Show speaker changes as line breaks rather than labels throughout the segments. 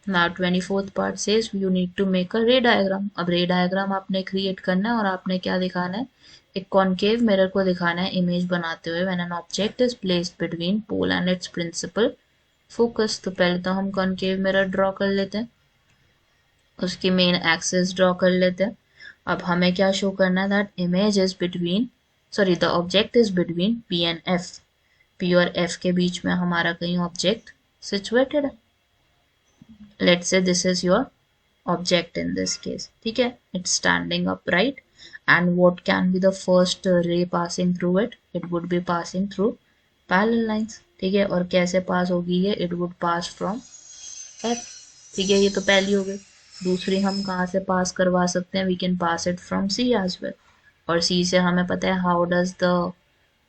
Now 24th part says you need to make a ray diagram. अब रे diagram आपने create करना है और आपने क्या दिखाना है, एक कॉनकेव मिरर को दिखाना है इमेज बनाते हुए when an object is placed between pole and its principal focus. तो पहले तो हम कॉनकेव मिरर ड्रॉ कर लेते हैं, उसकी मेन एक्सिस ड्रॉ कर लेते हैं। अब हमें क्या शो करना है, that image is between, sorry the object is between P and F. P और एफ के बीच में हमारा कहीं ऑब्जेक्ट सिचुएटेड है। Let's say this is your object in this case, ठीक है, it's standing upright and what can be the first ray passing through it, it would be passing through parallel lines, ठीक है, और कैसे पास होगी ये, it would pass from F, ठीक है, ये तो पहली हो गई। दूसरी हम कहाँ से पास करवा सकते हैं, we can pass it from C as well, और C से हमें पता है how does the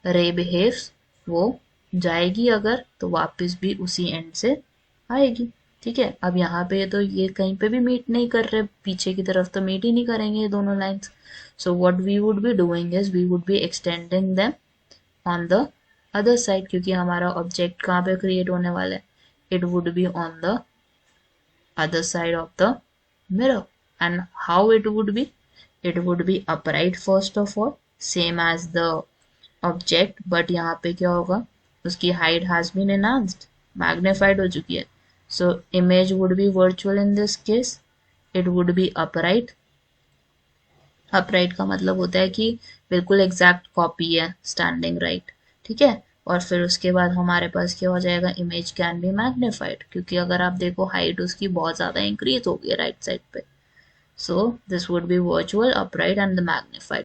ray behaves, वो जाएगी अगर तो वापस भी उसी एंड से आएगी, ठीक है। अब यहाँ पे तो ये कहीं पे भी मीट नहीं कर रहे, पीछे की तरफ तो मीट ही नहीं करेंगे ये दोनों lines. So what we would be doing is we would be extending them on the other side, क्योंकि हमारा ऑब्जेक्ट कहाँ पे क्रिएट होने वाला है, it would be on the other side of the mirror. And how it would be upright first of all, same as the object, but यहाँ पे क्या होगा, उसकी height has been enhanced, magnified हो चुकी है। So image would be virtual in this case, it would be upright। Upright का मतलब होता है कि बिल्कुल एग्जैक्ट कॉपी है स्टैंडिंग राइट, ठीक है। और फिर उसके बाद हमारे पास क्या हो जाएगा, इमेज कैन बी मैग्नीफाइड, क्योंकि अगर आप देखो हाइट उसकी बहुत ज़्यादा इंक्रीज हो गई है राइट साइड पे। So this would be virtual upright and the magnified.